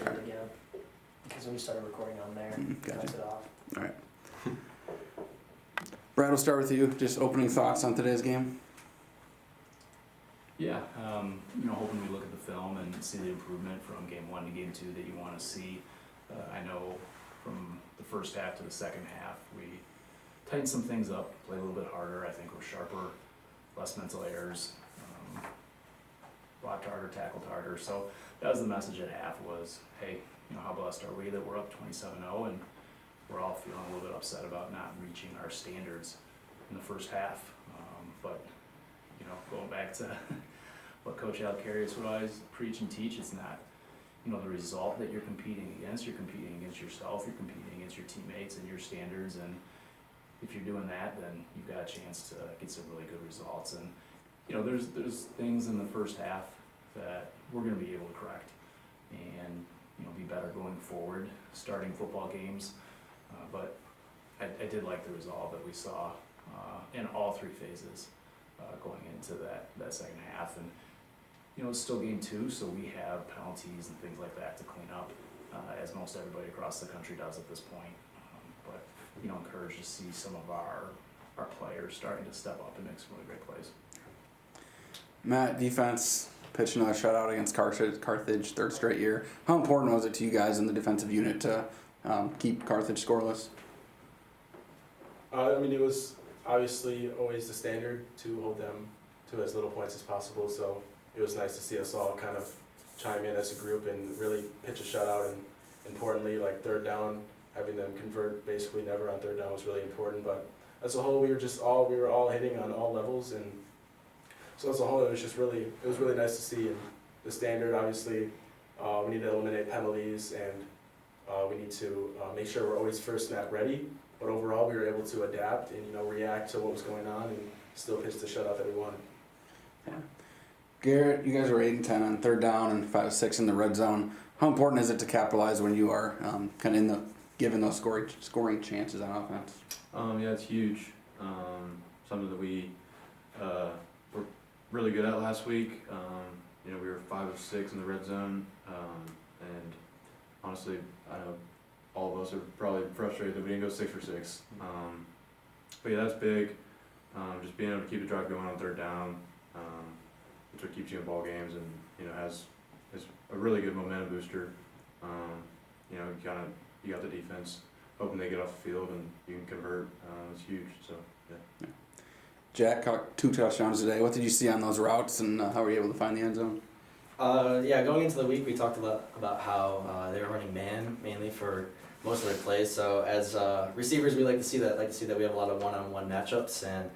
able to get them. Because when we started recording on there, Gotcha. cuts it off. All right. Brad, we'll start with you. Just opening thoughts on today's game. Yeah, hoping we look at the film and see the improvement from game 1 to game 2 that you want to see. I know from the first half to the second half, we tightened some things up, played a little bit harder. I think we're sharper, less mental errors, blocked harder, tackled harder. So that was the message at half was, hey, how blessed are we that we're up 27-0 and we're all feeling a little bit upset about not reaching our standards in the first half. But going back to what Coach Al Carrius would always preach and teach, it's not, the result that you're competing against. You're competing against yourself. You're competing against your teammates and your standards. And if you're doing that, then you've got a chance to get some really good results. And there's things in the first half that we're going to be able to correct and be better going forward, starting football games. But I did like the resolve that we saw in all 3 phases going into that second half. And it's still game 2, so we have penalties and things like that to clean up, as most everybody across the country does at this point. But encouraged to see some of our players starting to step up and make some really great plays. Matt, defense pitched another shutout against Carthage, 3rd straight year. How important was it to you guys in the defensive unit to keep Carthage scoreless? It was obviously always the standard to hold them to as little points as possible, so it was nice to see us all kind of chime in as a group and really pitch a shutout, and importantly, like 3rd down, having them convert basically never on 3rd down was really important. But as a whole, we were all hitting on all levels, and so as a whole, it was really nice to see. And the standard, obviously, we need to eliminate penalties, and we need to make sure we're always first snap ready. But overall, we were able to adapt and react to what was going on and still pitch the shutout that we wanted. Yeah. Garrett, you guys were 8 and 10 on 3rd down and 5 6 in the red zone. How important is it to capitalize when you are kind of given those scoring chances on offense? Yeah, it's huge. Something that we were really good at last week. We were 5 of 6 in the red zone, and honestly, I know all of us are probably frustrated that we didn't go 6 for 6. But yeah, that's big. Just being able to keep the drive going on 3rd down, which what keeps you in ball games, and is a really good momentum booster. You got the defense hoping they get off the field and you can convert. It's huge. So yeah. Jack caught 2 touchdowns today. What did you see on those routes, and how were you able to find the end zone? Going into the week, we talked a lot about how they were running man mainly for most of their plays. So as receivers, we like to see that. We have a lot of one-on-one matchups, and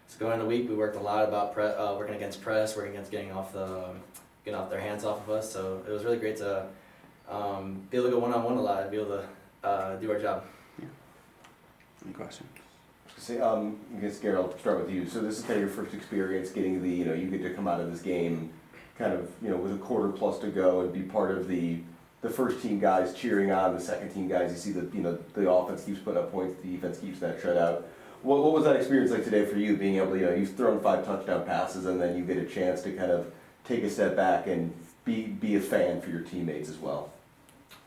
so going into the week, we worked a lot about working against press, working against getting off their hands off of us. So it was really great to be able to go one-on-one a lot and be able to do our job. Yeah. Any questions? I guess Garrett, I'll start with you. So this is kind of your first experience getting you get to come out of this game kind of, with a quarter plus to go and be part of the first team guys cheering on the second team guys. You see that, the offense keeps putting up points, the defense keeps that shutout. What was that experience like today for you, being able to, you've thrown 5 touchdown passes and then you get a chance to kind of take a step back and be a fan for your teammates as well?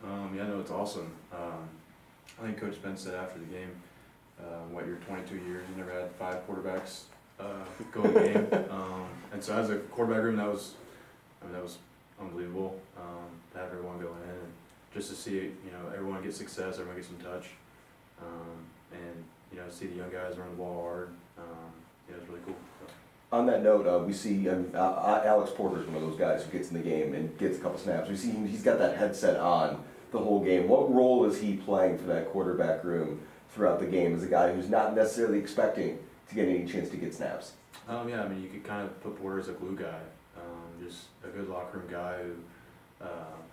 No, it's awesome. I think Coach Spence said after the game, your 22 years, you never had 5 quarterbacks go in the game. And so as a quarterback room, that was unbelievable to have everyone go in and just to see, everyone get success, everyone get some touch, and see the young guys run the ball hard. It's really cool. So. On that note, we see Alex Porter is one of those guys who gets in the game and gets a couple snaps. We see he's got that headset on the whole game. What role is he playing for that quarterback room throughout the game as a guy who's not necessarily expecting to get any chance to get snaps? You could kind of put Porter as a glue guy, just a good locker room guy who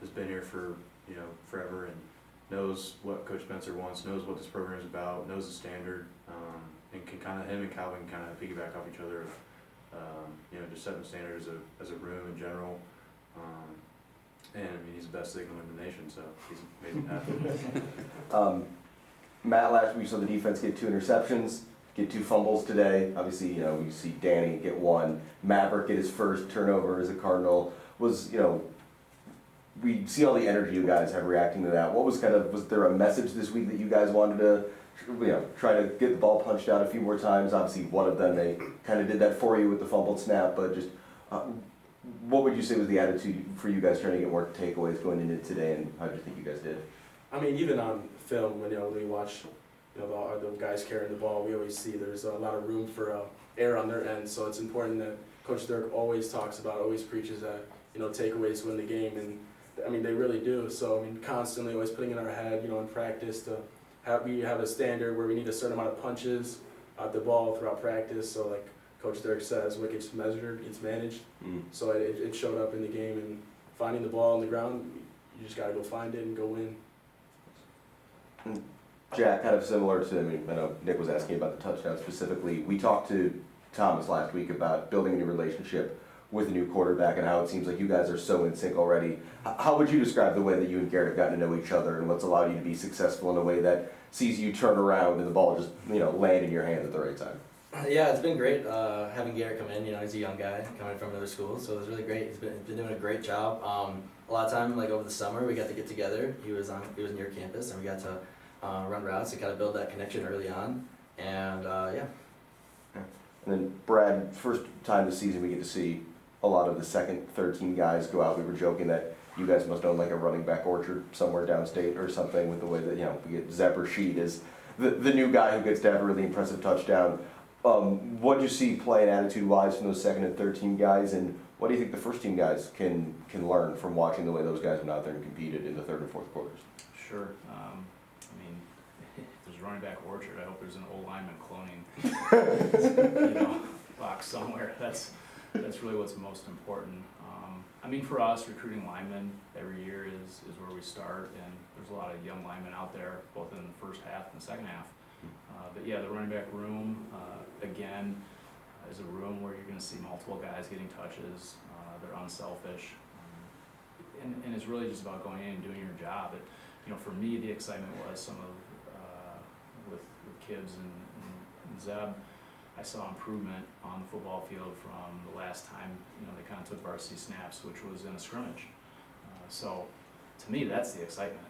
has been here for forever and knows what Coach Spencer wants, knows what this program is about, knows the standard, and can him and Calvin kind of piggyback off each other. Just setting the standard as a room in general. And he's the best signal in the nation, so he's amazing athlete. Matt, last week we saw the defense get 2 interceptions, get 2 fumbles today. Obviously, we see Danny get 1. Maverick get his first turnover as a Cardinal. Was we see all the energy you guys have reacting to that. What was was there a message this week that you guys wanted to, try to get the ball punched out a few more times? Obviously, one of them, they kind of did that for you with the fumbled snap, but just what would you say was the attitude for you guys trying to get more takeaways going into today, and how did you think you guys did? I mean, even on film, when we watch, the guys carrying the ball, we always see there's a lot of room for error on their end. So it's important that Coach Dirk always talks about, always preaches that takeaways win the game, and I mean they really do. So I mean, constantly always putting in our head, in practice to we have a standard where we need a certain amount of punches at the ball throughout practice. So like Coach Dirk says, what gets measured, it's managed. So it showed up in the game, and finding the ball on the ground, you just got to go find it and go win. Jack, kind of similar to, I know Nick was asking about the touchdown specifically. We talked to Thomas last week about building a new relationship with a new quarterback and how it seems like you guys are so in sync already. How would you describe the way that you and Garret have gotten to know each other, and what's allowed you to be successful in a way that sees you turn around and the ball just, land in your hands at the right time? Yeah, it's been great having Garret come in. He's a young guy coming from another school, so it was really great. He's been doing a great job. A lot of time, like over the summer, we got to get together. He was near campus, and we got to run routes and kind of build that connection early on. And yeah. And then Brad, first time this season we get to see a lot of the second, third team guys go out. We were joking that you guys must own like a running back orchard somewhere downstate or something, with the way that we get Zeb Rashid as the new guy who gets to have a really impressive touchdown. What do you see playing attitude-wise from those second and third team guys, and what do you think the first team guys can learn from watching the way those guys went out there and competed in the third and fourth quarters? Sure. If there's a running back orchard, I hope there's an old lineman cloning, box somewhere. That's really what's most important. For us, recruiting linemen every year is where we start, and there's a lot of young linemen out there, both in the first half and the second half. But yeah, the running back room, again, is a room where you're going to see multiple guys getting touches. They're unselfish, and it's really just about going in and doing your job. For me, the excitement was some of with Kibbs and Zeb. I saw improvement on the football field from the last time they kind of took varsity snaps, which was in a scrimmage. So to me, that's the excitement,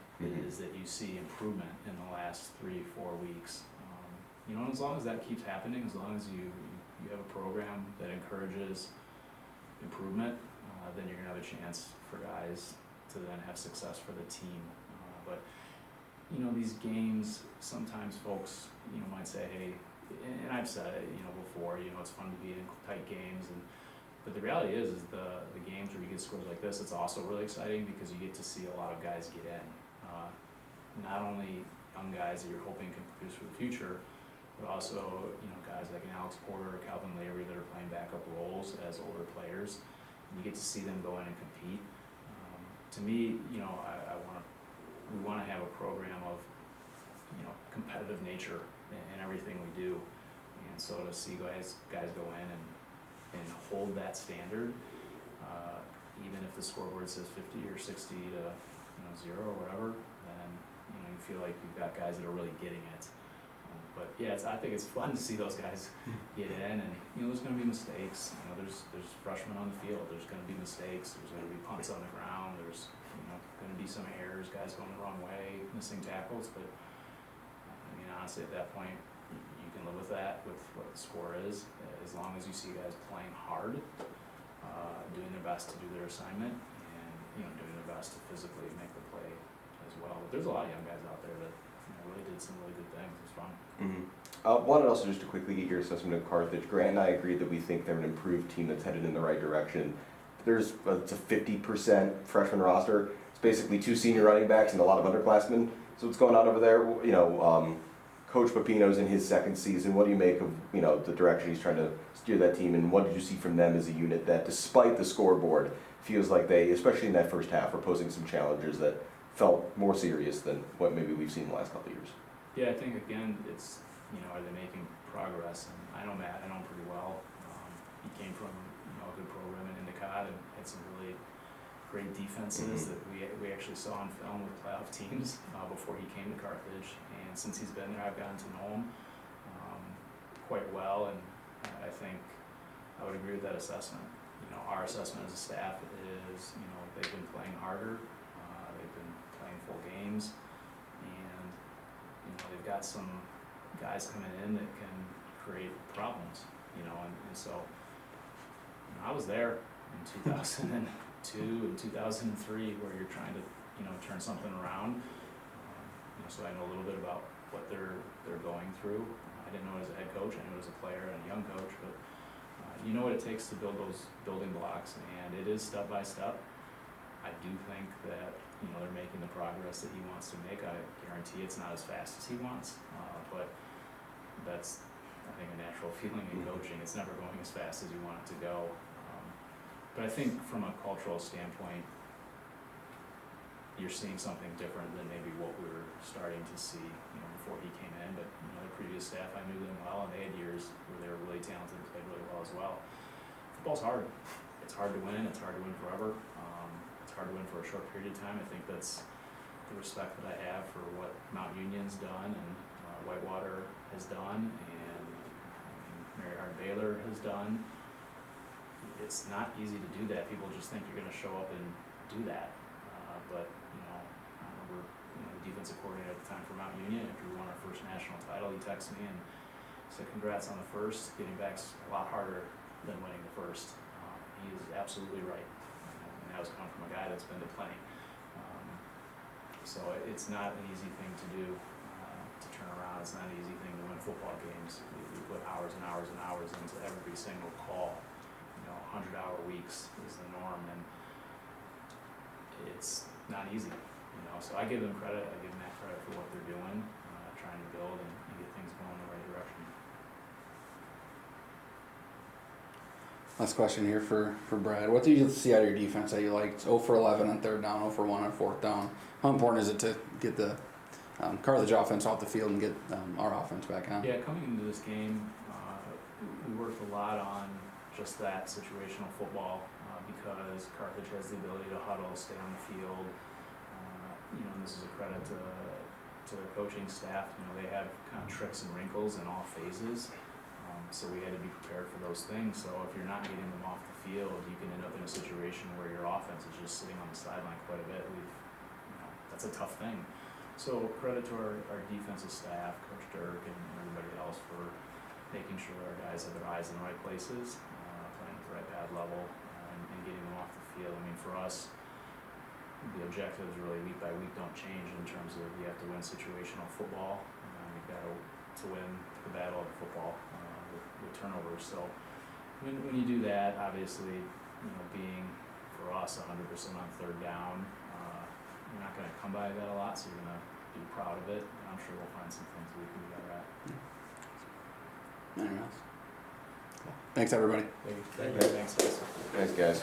is that you see improvement in the last 3-4 weeks. And as long as that keeps happening, as long as you have a program that encourages improvement, then you're gonna have a chance for guys to then have success for the team. But these games, sometimes folks might say, hey, and I've said it before, it's fun to be in tight games, but the reality is the games where you get scores like this, it's also really exciting because you get to see a lot of guys get in. Not only young guys that you're hoping can produce for the future, but also guys like an Alex Porter or Calvin Lavery that are playing backup roles as older players, and you get to see them go in and compete. To me, we want to have a program of competitive nature in everything we do, and so to see guys go in and hold that standard, even if the scoreboard says 50 or 60 to 0 or whatever, then you feel like you've got guys that are really getting it. But yeah, I think it's fun to see those guys get in, and there's going to be mistakes. There's freshmen on the field. There's going to be mistakes. There's going to be punts on the ground. There's going to be some errors, guys going the wrong way, missing tackles. But honestly, at that point, you can live with that, with what the score is, as long as you see guys playing hard, doing their best to do their assignment, and doing their best to physically make the play as well. But there's a lot of young guys out there that really did some really good things. It was fun. Wanted also just to quickly get your assessment of Carthage. Grant and I agree that we think they're an improved team that's headed in the right direction. It's a 50% freshman roster. It's basically 2 senior running backs and a lot of underclassmen. So what's going on over there? Coach Pepino's in his second season. What do you make of the direction he's trying to steer that team, and what did you see from them as a unit that, despite the scoreboard, feels like they, especially in that first half, are posing some challenges that felt more serious than what maybe we've seen in the last couple of years? Yeah, I think again, it's are they making progress? And I know Matt, I know him pretty well. He came from a good program in Endicott and had some really great defenses that we actually saw on film with playoff teams before he came to Carthage. And since he's been there, I've gotten to know him quite well, and I think I would agree with that assessment. Our assessment as a staff is they've been playing harder, got some guys coming in that can create problems, you know, and so I was there in 2002 and 2003 where you're trying to, you know, turn something around. You know, so I know a little bit about what they're going through. I didn't know it as a head coach, I knew it as a player and a young coach, but you know what it takes to build those building blocks, and it is step by step. I do think that, you know, they're making the progress that he wants to make. I guarantee it's not as fast as he wants, but that's, I think, a natural feeling in coaching. It's never going as fast as you want it to go. But I think from a cultural standpoint, you're seeing something different than maybe what we were starting to see, you know, before he came in. But, you know, the previous staff, I knew them well, and they had years where they were really talented and played really well as well. Football's hard. It's hard to win. It's hard to win forever. It's hard to win for a short period of time. I think that's the respect that I have for what Mount Union's done and Whitewater has done, and Mary Hart Baylor has done. It's not easy to do that. People just think you're going to show up and do that. But, you know, we're, you know, the defensive coordinator at the time for Mount Union, after we won our first national title, he texted me and said, congrats on the first. Getting back's a lot harder than winning the first. He is absolutely right. And that was coming from a guy that's been to plenty. So it's not an easy thing to do, to turn around. It's not an easy thing to win football games. We put hours and hours and hours into every single call. You know, 100-hour weeks is the norm, and it's not easy, you know. So I give them credit. I give Matt credit for what they're doing, trying to build and get things going in the right direction. Last question here for Brad. What did you see out of your defense that you liked? 0 for 11 on third down, 0 for 1 on fourth down. How important is it to get the Carthage offense off the field and get our offense back on? Yeah, coming into this game, we worked a lot on just that situational football because Carthage has the ability to huddle, stay on the field. You know, and this is a credit to their coaching staff. You know, they have kind of tricks and wrinkles in all phases. So we had to be prepared for those things. So if you're not getting them off the field, you can end up in a situation where your offense is just sitting on the sideline quite a bit. You know, that's a tough thing. So credit to our defensive staff, Coach Dirk and everybody else for making sure our guys have their eyes in the right places, playing at the right pad level, and getting them off the field. I mean, for us, the objectives really week by week don't change in terms of we have to win situational football. We've got to win the battle of football with turnovers. So when you do that, obviously, you know, being for us 100% on third down, you're not going to come by that a lot, so you're going to be proud of it. And I'm sure we'll find some things we can be better at. Anything else? Cool. Thanks, everybody. Thank you. Thanks, guys. Thanks, guys.